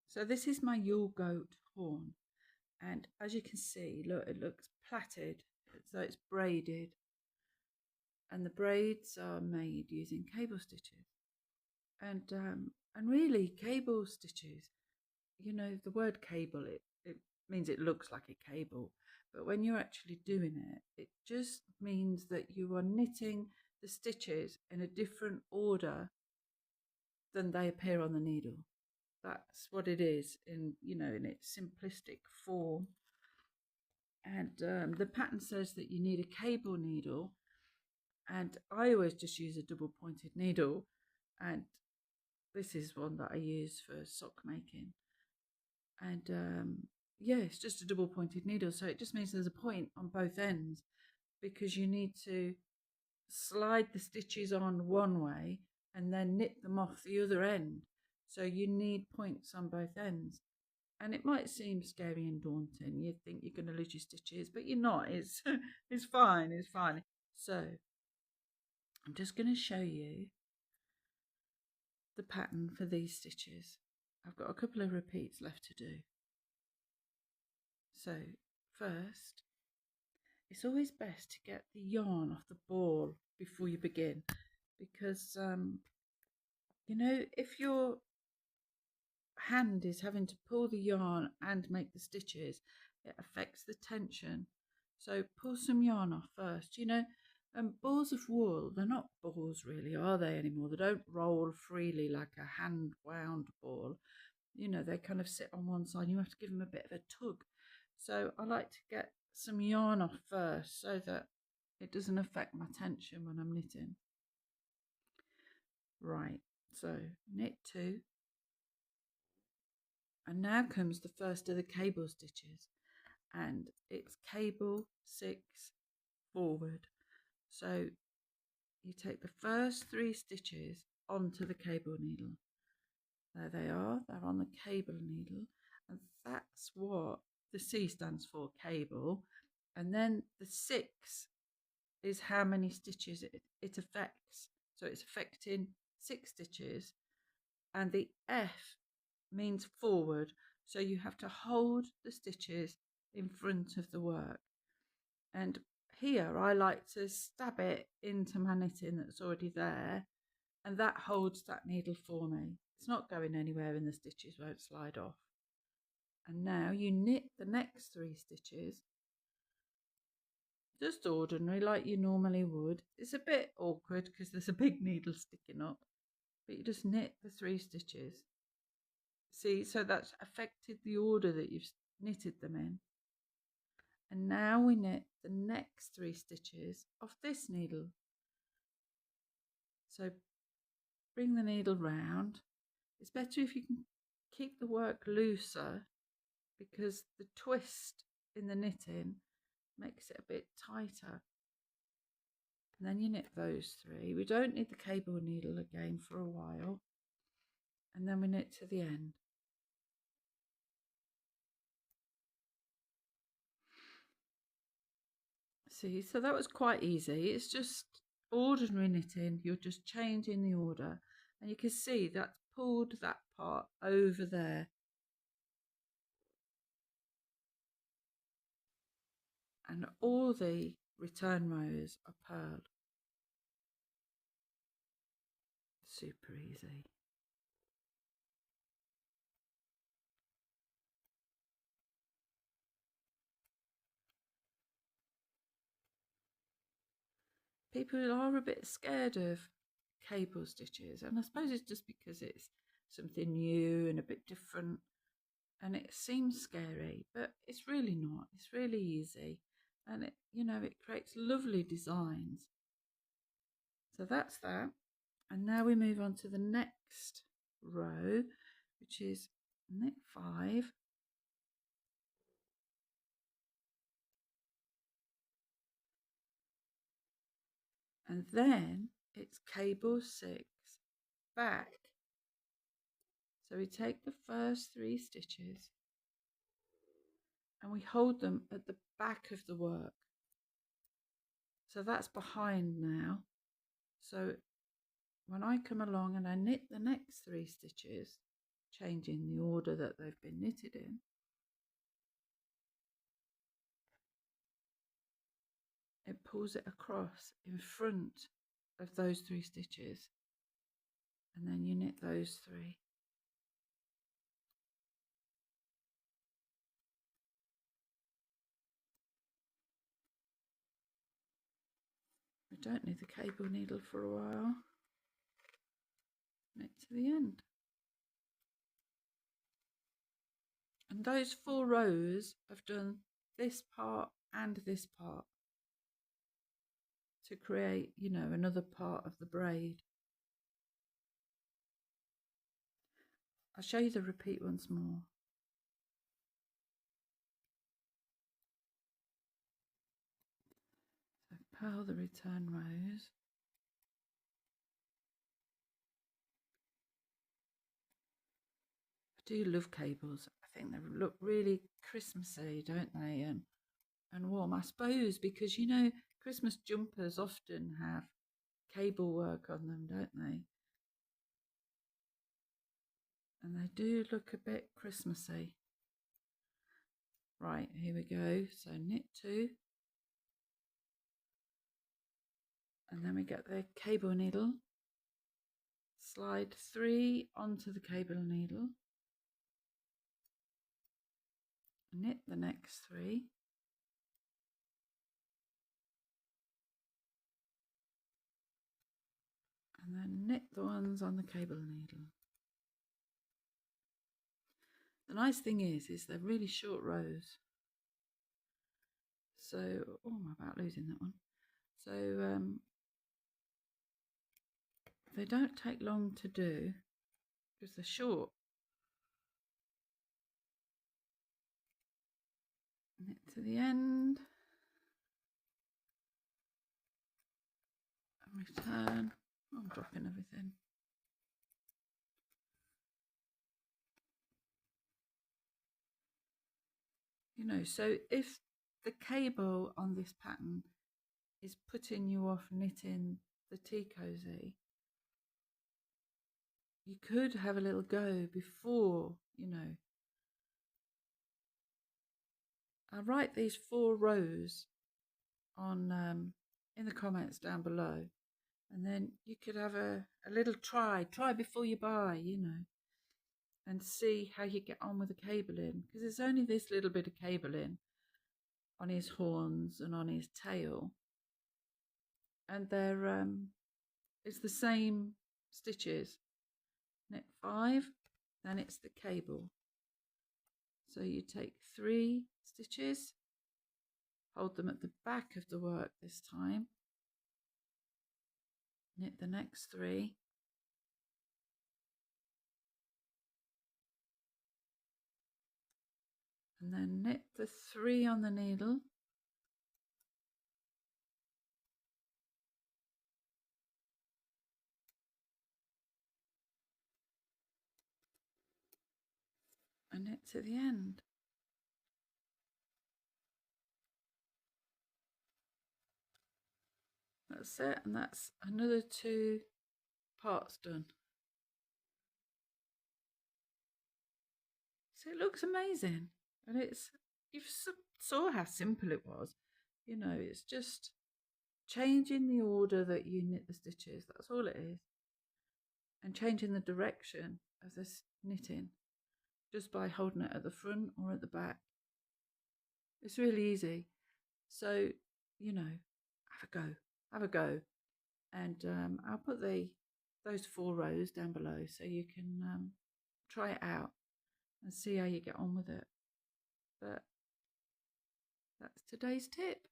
So this is my Yule Goat horn, and as you can see, look, it looks plaited, so it's braided, and the braids are made using cable stitches. And really, cable stitches, you know, the word cable, it means it looks like a cable, but when you're actually doing it, it just means that you are knitting the stitches in a different order than they appear on the needle. That's what it is in, you know, in its simplistic form. And the pattern says that you need a cable needle, and I always just use a double pointed needle, and this is one that I use for sock making. And yeah, it's just a double pointed needle, so it just means there's a point on both ends, because you need to slide the stitches on one way and then knit them off the other end, so you need points on both ends. And it might seem scary and daunting. You think you're going to lose your stitches, but you're not. It's it's fine. It's fine. So I'm just going to show you the pattern for these stitches. I've got a couple of repeats left to do. So first, it's always best to get the yarn off the ball before you begin, because you know, if your hand is having to pull the yarn and make the stitches, it affects the tension. So pull some yarn off first. You know, balls of wool, they're not balls really, are they, anymore? They don't roll freely like a hand wound ball. You know, they kind of sit on one side. You have to give them a bit of a tug. So I like to get some yarn off first so that it doesn't affect my tension when I'm knitting. Right, so knit 2. And now comes the first of the cable stitches, and it's cable 6 forward. So you take the first 3 stitches onto the cable needle. There they are, they're on the cable needle, and that's what the C stands for, cable. And then the 6 is how many stitches it affects. So it's affecting 6 stitches, and the F means forward, so you have to hold the stitches in front of the work. And here I like to stab it into my knitting that's already there, and that holds that needle for me. It's not going anywhere and the stitches won't slide off. And now you knit the next 3 stitches just ordinary like you normally would. It's a bit awkward because there's a big needle sticking up, but you just knit the 3 stitches. See, so that's affected the order that you've knitted them in. And now we knit the next 3 stitches off this needle. So bring the needle round. It's better if you can keep the work looser, because the twist in the knitting makes it a bit tighter. And then you knit those 3. We don't need the cable needle again for a while. And then we knit to the end. See, so that was quite easy. It's just ordinary knitting. You're just changing the order, and you can see that's pulled that part over there. And all the return rows are purled. Super easy. People are a bit scared of cable stitches, and I suppose it's just because it's something new and a bit different, and it seems scary, but it's really not. It's really easy, and it, you know, it creates lovely designs. So that's that. And now we move on to the next row, which is knit 5. And then it's cable 6 back. So we take the first 3 stitches and we hold them at the back of the work. So that's behind now. So when I come along and I knit the next 3 stitches, changing the order that they've been knitted in. It pulls it across in front of those 3 stitches, and then you knit those 3. We don't need the cable needle for a while. Knit to the end. And those 4 rows have done this part and this part to create, you know, another part of the braid. I'll show you the repeat once more. So purl the return rows. I do love cables. I think they look really Christmassy, don't they? And warm, I suppose, because, you know, Christmas jumpers often have cable work on them, don't they? And they do look a bit Christmassy. Right, here we go. So knit 2. And then we get the cable needle. Slide 3 onto the cable needle. Knit the next 3. And then knit the ones on the cable needle. The nice thing is they're really short rows. So, oh, I'm about losing that one. So they don't take long to do because they're short. Knit to the end. And return. Oh, I'm dropping everything. You know, so if the cable on this pattern is putting you off knitting the tea cosy, you could have a little go before, you know. I'll write these 4 rows on in the comments down below, and then you could have a little try before you buy, you know, and see how you get on with the cabling, because there's only this little bit of cabling on his horns and on his tail, and they're it's the same stitches. Knit 5, then it's the cable. So you take 3 stitches, hold them at the back of the work this time, knit the next 3, and then knit the 3 on the needle, and knit to the end. That's it, and that's another 2 parts done. So it looks amazing, and you saw how simple it was. You know, it's just changing the order that you knit the stitches. That's all it is, and changing the direction of this knitting just by holding it at the front or at the back. It's really easy. So, you know, have a go, and I'll put those 4 rows down below so you can try it out and see how you get on with it. But that's today's tip.